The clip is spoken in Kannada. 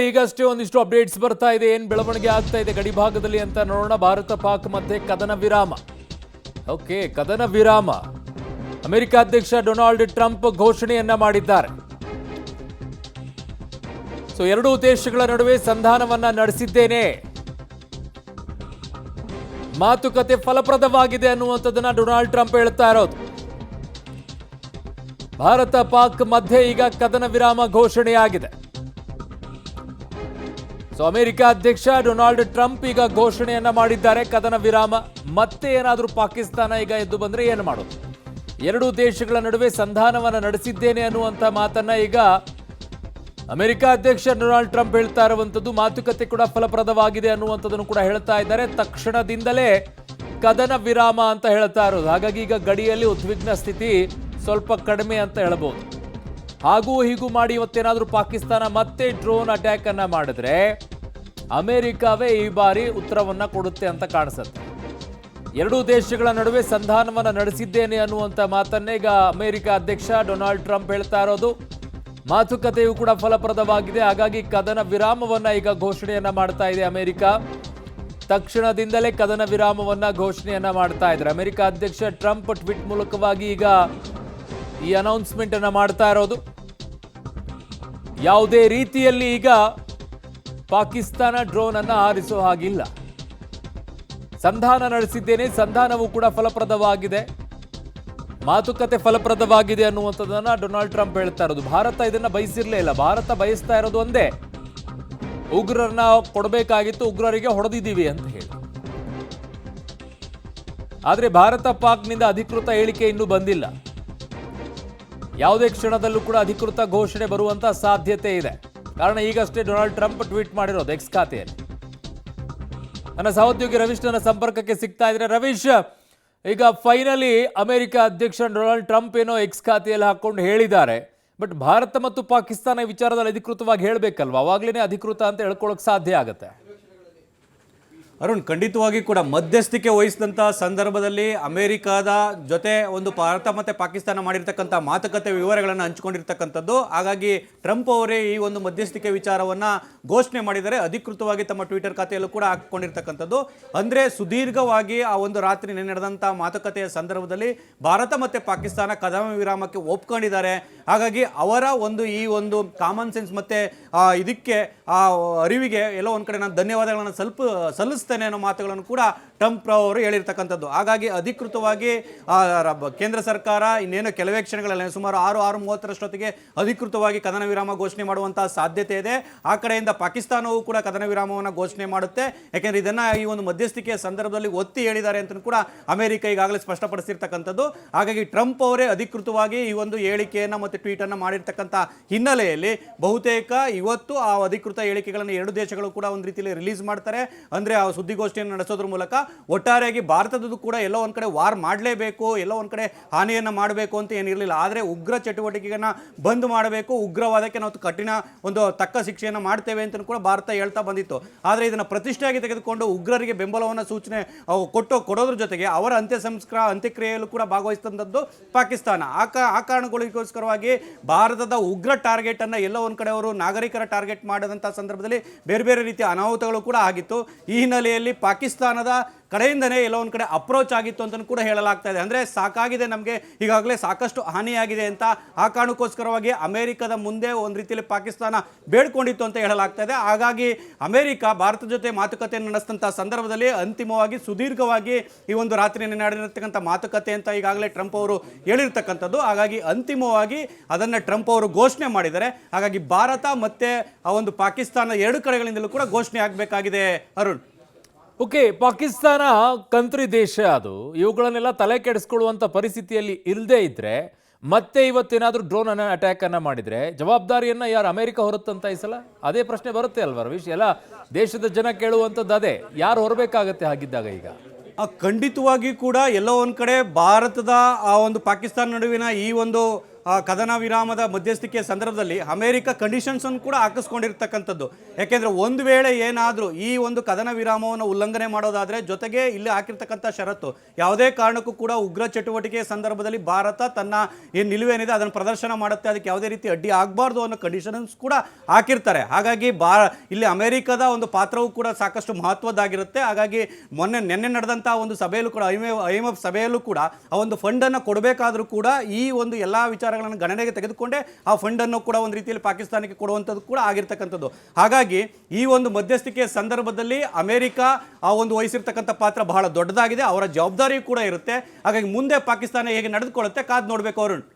ಈಗಷ್ಟೇ ಒಂದಿಷ್ಟು ಅಪ್ಡೇಟ್ಸ್ ಬರ್ತಾ ಇದೆ. ಏನು ಬೆಳವಣಿಗೆ ಆಗ್ತಾ ಇದೆ ಗಡಿ ಭಾಗದಲ್ಲಿ ಅಂತ ನೋಡೋಣ. ಭಾರತ ಪಾಕ್ ಮಧ್ಯೆ ಕದನ ವಿರಾಮ. ಓಕೆ, ಕದನ ವಿರಾಮ. ಅಮೆರಿಕ ಅಧ್ಯಕ್ಷ ಡೊನಾಲ್ಡ್ ಟ್ರಂಪ್ ಘೋಷಣೆಯನ್ನ ಮಾಡಿದ್ದಾರೆ. ಎರಡೂ ದೇಶಗಳ ನಡುವೆ ಸಂಧಾನವನ್ನ ನಡೆಸಿದ್ದೇನೆ, ಮಾತುಕತೆ ಫಲಪ್ರದವಾಗಿದೆ ಅನ್ನುವಂಥದ್ದನ್ನ ಡೊನಾಲ್ಡ್ ಟ್ರಂಪ್ ಹೇಳ್ತಾ ಇರೋದು. ಭಾರತ ಪಾಕ್ ಮಧ್ಯೆ ಈಗ ಕದನ ವಿರಾಮ ಘೋಷಣೆಯಾಗಿದೆ. ಅಮೆರಿಕ ಅಧ್ಯಕ್ಷ ಡೊನಾಲ್ಡ್ ಟ್ರಂಪ್ ಈಗ ಘೋಷಣೆಯನ್ನ ಮಾಡಿದ್ದಾರೆ, ಕದನ ವಿರಾಮ. ಮತ್ತೆ ಏನಾದರೂ ಪಾಕಿಸ್ತಾನ ಈಗ ಎದ್ದು ಬಂದ್ರೆ ಏನು ಮಾಡೋದು? ಎರಡೂ ದೇಶಗಳ ನಡುವೆ ಸಂಧಾನವನ್ನ ನಡೆಸಿದ್ದೇನೆ ಅನ್ನುವಂಥ ಮಾತನ್ನ ಈಗ ಅಮೆರಿಕ ಅಧ್ಯಕ್ಷ ಡೊನಾಲ್ಡ್ ಟ್ರಂಪ್ ಹೇಳ್ತಾ ಇರುವಂಥದ್ದು. ಮಾತುಕತೆ ಕೂಡ ಫಲಪ್ರದವಾಗಿದೆ ಅನ್ನುವಂಥದ್ದನ್ನು ಕೂಡ ಹೇಳ್ತಾ ಇದ್ದಾರೆ. ತಕ್ಷಣದಿಂದಲೇ ಕದನ ವಿರಾಮ ಅಂತ ಹೇಳ್ತಾ ಇರೋದು. ಹಾಗಾಗಿ ಈಗ ಗಡಿಯಲ್ಲಿ ಉದ್ವಿಗ್ನ ಸ್ಥಿತಿ ಸ್ವಲ್ಪ ಕಡಿಮೆ ಅಂತ ಹೇಳಬಹುದು. ಹಾಗೂ ಹೀಗೂ ಮಾಡಿ ಇವತ್ತೇನಾದ್ರೂ ಪಾಕಿಸ್ತಾನ ಮತ್ತೆ ಡ್ರೋನ್ ಅಟ್ಯಾಕ್ ಅನ್ನ ಮಾಡಿದ್ರೆ ಅಮೆರಿಕವೇ ಈ ಬಾರಿ ಉತ್ತರವನ್ನ ಕೊಡುತ್ತೆ ಅಂತ ಕಾಣಿಸುತ್ತೆ. ಎರಡೂ ದೇಶಗಳ ನಡುವೆ ಸಂಧಾನವನ್ನ ನಡೆಸಿದ್ದೇನೆ ಅನ್ನುವಂಥ ಮಾತನ್ನೇ ಈಗ ಅಮೆರಿಕ ಅಧ್ಯಕ್ಷ ಡೊನಾಲ್ಡ್ ಟ್ರಂಪ್ ಹೇಳ್ತಾ ಇರೋದು. ಮಾತುಕತೆಯೂ ಕೂಡ ಫಲಪ್ರದವಾಗಿದೆ. ಹಾಗಾಗಿ ಕದನ ವಿರಾಮವನ್ನ ಈಗ ಘೋಷಣೆಯನ್ನ ಮಾಡ್ತಾ ಇದೆ ಅಮೆರಿಕ. ತಕ್ಷಣದಿಂದಲೇ ಕದನ ವಿರಾಮವನ್ನ ಘೋಷಣೆಯನ್ನ ಮಾಡ್ತಾ ಇದ್ದಾರೆ ಅಮೆರಿಕ ಅಧ್ಯಕ್ಷ ಟ್ರಂಪ್. ಟ್ವೀಟ್ ಮೂಲಕವಾಗಿ ಈಗ ಈ ಅನೌನ್ಸ್ಮೆಂಟ್ ಅನ್ನ ಮಾಡ್ತಾ ಇರೋದು. ಯಾವುದೇ ರೀತಿಯಲ್ಲಿ ಈಗ ಪಾಕಿಸ್ತಾನ ಡ್ರೋನ್ ಅನ್ನ ಹಾರಿಸೋ ಹಾಗಿಲ್ಲ. ಸಂಧಾನ ನಡೆಸಿದ್ದೇನೆ, ಸಂಧಾನವೂ ಕೂಡ ಫಲಪ್ರದವಾಗಿದೆ, ಮಾತುಕತೆ ಫಲಪ್ರದವಾಗಿದೆ ಅನ್ನುವಂಥದ್ದನ್ನ ಡೊನಾಲ್ಡ್ ಟ್ರಂಪ್ ಹೇಳ್ತಾ ಇರೋದು. ಭಾರತ ಇದನ್ನ ಬಯಸಿರ್ಲೇ ಇಲ್ಲ. ಭಾರತ ಬಯಸ್ತಾ ಇರೋದು ಒಂದೇ, ಉಗ್ರರನ್ನ ಕೊಡಬೇಕಾಗಿತ್ತು, ಉಗ್ರರಿಗೆ ಹೊಡೆದಿದ್ದೀವಿ ಅಂತ ಹೇಳಿ. ಆದ್ರೆ ಭಾರತ ಪಾಕ್ನಿಂದ ಅಧಿಕೃತ ಹೇಳಿಕೆ ಇನ್ನೂ ಬಂದಿಲ್ಲ. ಯಾವುದೇ ಕ್ಷಣದಲ್ಲೂ ಕೂಡ ಅಧಿಕೃತ ಘೋಷಣೆ ಬರುವಂತ ಸಾಧ್ಯತೆ ಇದೆ. ಕಾರಣ ಈಗಷ್ಟೇ ಡೊನಾಲ್ಡ್ ಟ್ರಂಪ್ ಟ್ವೀಟ್ ಮಾಡಿರೋದು ಎಕ್ಸ್ ಖಾತೆಯಲ್ಲಿ. ನನ್ನ ಸಹೋದ್ಯೋಗಿ ರವೀಶ್ ನನ್ನ ಸಂಪರ್ಕಕ್ಕೆ ಸಿಗ್ತಾ ಇದ್ರೆ. ರವೀಶ್, ಈಗ ಫೈನಲಿ ಅಮೆರಿಕ ಅಧ್ಯಕ್ಷ ಡೊನಾಲ್ಡ್ ಟ್ರಂಪ್ ಏನೋ ಎಕ್ಸ್ ಖಾತೆಯಲ್ಲಿ ಹಾಕೊಂಡು ಹೇಳಿದ್ದಾರೆ. ಬಟ್ ಭಾರತ ಮತ್ತು ಪಾಕಿಸ್ತಾನ ಈ ವಿಚಾರದಲ್ಲಿ ಅಧಿಕೃತವಾಗಿ ಹೇಳಬೇಕಲ್ವಾ? ಅವಾಗ್ಲೇನೆ ಅಧಿಕೃತ ಅಂತ ಹೇಳ್ಕೊಳ್ಳೋಕೆ ಸಾಧ್ಯ ಆಗುತ್ತೆ. ಅರುಣ್, ಖಂಡಿತವಾಗಿ ಕೂಡ ಮಧ್ಯಸ್ಥಿಕೆ ವಹಿಸಿದಂಥ ಸಂದರ್ಭದಲ್ಲಿ ಅಮೆರಿಕದ ಜೊತೆ ಒಂದು ಭಾರತ ಮತ್ತು ಪಾಕಿಸ್ತಾನ ಮಾಡಿರ್ತಕ್ಕಂಥ ಮಾತುಕತೆ ವಿವರಗಳನ್ನು ಹಂಚಿಕೊಂಡಿರ್ತಕ್ಕಂಥದ್ದು. ಹಾಗಾಗಿ ಟ್ರಂಪ್ ಅವರೇ ಈ ಒಂದು ಮಧ್ಯಸ್ಥಿಕೆ ವಿಚಾರವನ್ನು ಘೋಷಣೆ ಮಾಡಿದರೆ ಅಧಿಕೃತವಾಗಿ ತಮ್ಮ ಟ್ವಿಟರ್ ಖಾತೆಯಲ್ಲೂ ಕೂಡ ಹಾಕಿಕೊಂಡಿರ್ತಕ್ಕಂಥದ್ದು. ಅಂದರೆ ಸುದೀರ್ಘವಾಗಿ ಆ ಒಂದು ರಾತ್ರಿ ನಡೆದಂಥ ಮಾತುಕತೆಯ ಸಂದರ್ಭದಲ್ಲಿ ಭಾರತ ಮತ್ತು ಪಾಕಿಸ್ತಾನ ಕದನ ವಿರಾಮಕ್ಕೆ ಒಪ್ಕೊಂಡಿದ್ದಾರೆ. ಹಾಗಾಗಿ ಅವರ ಒಂದು ಈ ಒಂದು ಕಾಮನ್ ಸೆನ್ಸ್ ಮತ್ತು ಇದಕ್ಕೆ ಆ ಅರಿವಿಗೆ ಎಲ್ಲೋ ಒಂದು ಕಡೆ ನಾನು ಧನ್ಯವಾದಗಳನ್ನು ಸಲ್ಲಿಸ್ತೇನೆ ಅನ್ನೋ ಮಾತುಗಳನ್ನು ಕೂಡ ಟ್ರಂಪ್ ಅವರು ಹೇಳಿರ್ತಕ್ಕಂಥದ್ದು. ಹಾಗಾಗಿ ಅಧಿಕೃತವಾಗಿ ಕೇಂದ್ರ ಸರ್ಕಾರ ಇನ್ನೇನು ಕೆಲವೇ ಕ್ಷಣಗಳಲ್ಲಿ ಸುಮಾರು 6:30 ಅಧಿಕೃತವಾಗಿ ಕದನ ವಿರಾಮ ಘೋಷಣೆ ಮಾಡುವಂತಹ ಸಾಧ್ಯತೆ ಇದೆ. ಆ ಕಡೆಯಿಂದ ಪಾಕಿಸ್ತಾನವೂ ಕೂಡ ಕದನ ವಿರಾಮವನ್ನು ಘೋಷಣೆ ಮಾಡುತ್ತೆ. ಯಾಕೆಂದ್ರೆ ಇದನ್ನ ಈ ಒಂದು ಮಧ್ಯಸ್ಥಿಕೆಯ ಸಂದರ್ಭದಲ್ಲಿ ಒತ್ತಿ ಹೇಳಿದ್ದಾರೆ ಅಂತ ಕೂಡ ಅಮೆರಿಕ ಈಗಾಗಲೇ ಸ್ಪಷ್ಟಪಡಿಸಿರ್ತಕ್ಕಂಥದ್ದು. ಹಾಗಾಗಿ ಟ್ರಂಪ್ ಅವರೇ ಅಧಿಕೃತವಾಗಿ ಈ ಒಂದು ಹೇಳಿಕೆಯನ್ನು ಮತ್ತು ಟ್ವೀಟ್ ಅನ್ನು ಮಾಡಿರ್ತಕ್ಕಂಥ ಹಿನ್ನೆಲೆಯಲ್ಲಿ ಬಹುತೇಕ ಇವತ್ತು ಆ ಅಧಿಕೃತ ಹೇಳಿಕೆಗಳನ್ನು ಎರಡು ದೇಶಗಳು ಕೂಡ ಒಂದು ರೀತಿಯಲ್ಲಿ ರಿಲೀಸ್ ಮಾಡ್ತಾರೆ. ಅಂದ್ರೆ ಆ ಸುದ್ದಿಗೋಷ್ಠಿಯನ್ನು ನಡೆಸೋದ್ರ ಮೂಲಕ ಒಟ್ಟಾರೆಯಾಗಿ ಭಾರತದ್ದು ಕೂಡ ಎಲ್ಲೋ ಒಂದ್ ಕಡೆ ವಾರ್ ಮಾಡಲೇಬೇಕು, ಎಲ್ಲೋ ಒಂದ್ ಕಡೆ ಹಾನಿಯನ್ನ ಮಾಡಬೇಕು ಅಂತ ಏನಿರಲಿಲ್ಲ. ಆದರೆ ಉಗ್ರ ಚಟುವಟಿಕೆಗಳನ್ನ ಬಂದ್ ಮಾಡಬೇಕು, ಉಗ್ರವಾದಕ್ಕೆ ನಾವು ಕಠಿಣ ಒಂದು ತಕ್ಕ ಶಿಕ್ಷೆಯನ್ನು ಮಾಡ್ತೇವೆ ಅಂತ ಕೂಡ ಭಾರತ ಹೇಳ್ತಾ ಬಂದಿತ್ತು. ಆದರೆ ಇದನ್ನ ಪ್ರತಿಷ್ಠೆಯಾಗಿ ತೆಗೆದುಕೊಂಡು ಉಗ್ರರಿಗೆ ಬೆಂಬಲವನ್ನು ಸೂಚನೆ ಕೊಡೋದ್ರ ಜೊತೆಗೆ ಅವರ ಅಂತ್ಯಕ್ರಿಯೆಯಲ್ಲೂ ಕೂಡ ಭಾಗವಹಿಸಿದಂಥದ್ದು ಪಾಕಿಸ್ತಾನ. ಆ ಕಾರಣಗಳಿಗೋಸ್ಕರವಾಗಿ ಭಾರತದ ಉಗ್ರ ಟಾರ್ಗೆಟ್ ಅನ್ನ ಎಲ್ಲೋ ಒಂದ್ ಕಡೆ ಅವರು ನಾಗರಿಕರ ಟಾರ್ಗೆಟ್ ಮಾಡಿದಂತಹ ಸಂದರ್ಭದಲ್ಲಿ ಬೇರೆ ಬೇರೆ ರೀತಿಯ ಅನಾಹುತಗಳು ಕೂಡ ಆಗಿತ್ತು. ಈ ಹಿನ್ನೆಲೆಯಲ್ಲಿ ಪಾಕಿಸ್ತಾನದ ಕಡೆಯಿಂದನೇ ಎಲ್ಲೋ ಒಂದು ಕಡೆ ಅಪ್ರೋಚ್ ಆಗಿತ್ತು ಅಂತ ಕೂಡ ಹೇಳಲಾಗ್ತಾ ಇದೆ. ಅಂದರೆ ಸಾಕಾಗಿದೆ, ನಮಗೆ ಈಗಾಗಲೇ ಸಾಕಷ್ಟು ಹಾನಿಯಾಗಿದೆ ಅಂತ. ಆ ಕಾರಣಕ್ಕೋಸ್ಕರವಾಗಿ ಅಮೆರಿಕದ ಮುಂದೆ ಒಂದು ರೀತಿಯಲ್ಲಿ ಪಾಕಿಸ್ತಾನ ಬೇಡ್ಕೊಂಡಿತ್ತು ಅಂತ ಹೇಳಲಾಗ್ತಾ ಇದೆ. ಹಾಗಾಗಿ ಅಮೆರಿಕ ಭಾರತದ ಜೊತೆ ಮಾತುಕತೆಯನ್ನು ನಡೆಸಿದಂಥ ಸಂದರ್ಭದಲ್ಲಿ ಅಂತಿಮವಾಗಿ ಸುದೀರ್ಘವಾಗಿ ಈ ಒಂದು ರಾತ್ರಿ ನಡೆದಿರತಕ್ಕಂಥ ಮಾತುಕತೆ ಅಂತ ಈಗಾಗಲೇ ಟ್ರಂಪ್ ಅವರು ಹೇಳಿರ್ತಕ್ಕಂಥದ್ದು. ಹಾಗಾಗಿ ಅಂತಿಮವಾಗಿ ಅದನ್ನು ಟ್ರಂಪ್ ಅವರು ಘೋಷಣೆ ಮಾಡಿದ್ದಾರೆ. ಹಾಗಾಗಿ ಭಾರತ ಮತ್ತೆ ಆ ಒಂದು ಪಾಕಿಸ್ತಾನ ಎರಡು ಕಡೆಗಳಿಂದಲೂ ಕೂಡ ಘೋಷಣೆ ಆಗಬೇಕಾಗಿದೆ ಅರುಣ್. ಓಕೆ, ಪಾಕಿಸ್ತಾನ ಕಂತ್ರಿ ದೇಶ, ಅದು ಇವುಗಳನ್ನೆಲ್ಲ ತಲೆ ಕೆಡಿಸ್ಕೊಳ್ಳುವಂಥ ಪರಿಸ್ಥಿತಿಯಲ್ಲಿ ಇಲ್ಲದೇ ಇದ್ರೆ ಮತ್ತೆ ಇವತ್ತೇನಾದರೂ ಡ್ರೋನ್ ಅಟ್ಯಾಕ್ ಅನ್ನ ಮಾಡಿದ್ರೆ ಜವಾಬ್ದಾರಿಯನ್ನ ಯಾರು ಅಮೆರಿಕ ಹೊರುತ್ತಂತ ಈ ಸಲ ಅದೇ ಪ್ರಶ್ನೆ ಬರುತ್ತೆ ಅಲ್ವಾ ರವೀಶ್? ಎಲ್ಲ ದೇಶದ ಜನ ಕೇಳುವಂಥದ್ದು ಅದೇ, ಯಾರು ಹೊರಬೇಕಾಗತ್ತೆ ಹಾಗಿದ್ದಾಗ? ಈಗ ಖಂಡಿತವಾಗಿ ಕೂಡ ಎಲ್ಲೋ ಒಂದು ಕಡೆ ಭಾರತದ ಆ ಒಂದು ಪಾಕಿಸ್ತಾನ ನಡುವಿನ ಈ ಒಂದು ಕದನ ವಿರಾಮದ ಮಧ್ಯಸ್ಥಿಕೆಯ ಸಂದರ್ಭದಲ್ಲಿ ಅಮೆರಿಕ ಕಂಡೀಷನ್ಸ್ ಅನ್ನು ಕೂಡ ಹಾಕಿಸ್ಕೊಂಡಿರ್ತಕ್ಕಂಥದ್ದು. ಯಾಕೆಂದ್ರೆ ಒಂದು ವೇಳೆ ಏನಾದರೂ ಈ ಒಂದು ಕದನ ವಿರಾಮವನ್ನು ಉಲ್ಲಂಘನೆ ಮಾಡೋದಾದ್ರೆ, ಜೊತೆಗೆ ಇಲ್ಲಿ ಹಾಕಿರ್ತಕ್ಕಂಥ ಷರತ್ತು ಯಾವುದೇ ಕಾರಣಕ್ಕೂ ಕೂಡ ಉಗ್ರ ಚಟುವಟಿಕೆಯ ಸಂದರ್ಭದಲ್ಲಿ ಭಾರತ ತನ್ನ ಏನು ನಿಲುವೇನಿದೆ ಅದನ್ನು ಪ್ರದರ್ಶನ ಮಾಡುತ್ತೆ, ಅದಕ್ಕೆ ಯಾವುದೇ ರೀತಿ ಅಡ್ಡಿ ಆಗಬಾರ್ದು ಅನ್ನೋ ಕಂಡೀಷನ್ಸ್ ಕೂಡ ಹಾಕಿರ್ತಾರೆ. ಹಾಗಾಗಿ ಇಲ್ಲಿ ಅಮೆರಿಕದ ಒಂದು ಪಾತ್ರವೂ ಕೂಡ ಸಾಕಷ್ಟು ಮಹತ್ವದ್ದಾಗಿರುತ್ತೆ. ಹಾಗಾಗಿ ನಿನ್ನೆ ನಡೆದಂತಹ ಒಂದು ಸಭೆಯಲ್ಲೂ ಕೂಡ IMF ಸಭೆಯಲ್ಲೂ ಕೂಡ ಆ ಒಂದು ಫಂಡ್ ಅನ್ನು ಕೊಡಬೇಕಾದ್ರೂ ಕೂಡ ಈ ಒಂದು ಎಲ್ಲಾ ವಿಚಾರಗಳನ್ನು ಗಣನೆಗೆ ತೆಗೆದುಕೊಂಡೇ ಆ ಫಂಡ್ ಅನ್ನು ಕೂಡ ಒಂದು ರೀತಿಯಲ್ಲಿ ಪಾಕಿಸ್ತಾನಕ್ಕೆ ಕೊಡುವಂಥದ್ದು ಕೂಡ ಆಗಿರ್ತಕ್ಕಂಥದ್ದು. ಹಾಗಾಗಿ ಈ ಒಂದು ಮಧ್ಯಸ್ಥಿಕೆಯ ಸಂದರ್ಭದಲ್ಲಿ ಅಮೆರಿಕ ಆ ಒಂದು ವಹಿಸಿರ್ತಕ್ಕಂಥ ಪಾತ್ರ ಬಹಳ ದೊಡ್ಡದಾಗಿದೆ, ಅವರ ಜವಾಬ್ದಾರಿಯೂ ಕೂಡ ಇರುತ್ತೆ. ಹಾಗಾಗಿ ಮುಂದೆ ಪಾಕಿಸ್ತಾನ ಹೇಗೆ ನಡೆದುಕೊಳ್ಳುತ್ತೆ ಕಾದು ನೋಡಬೇಕು ಅರುಣ್.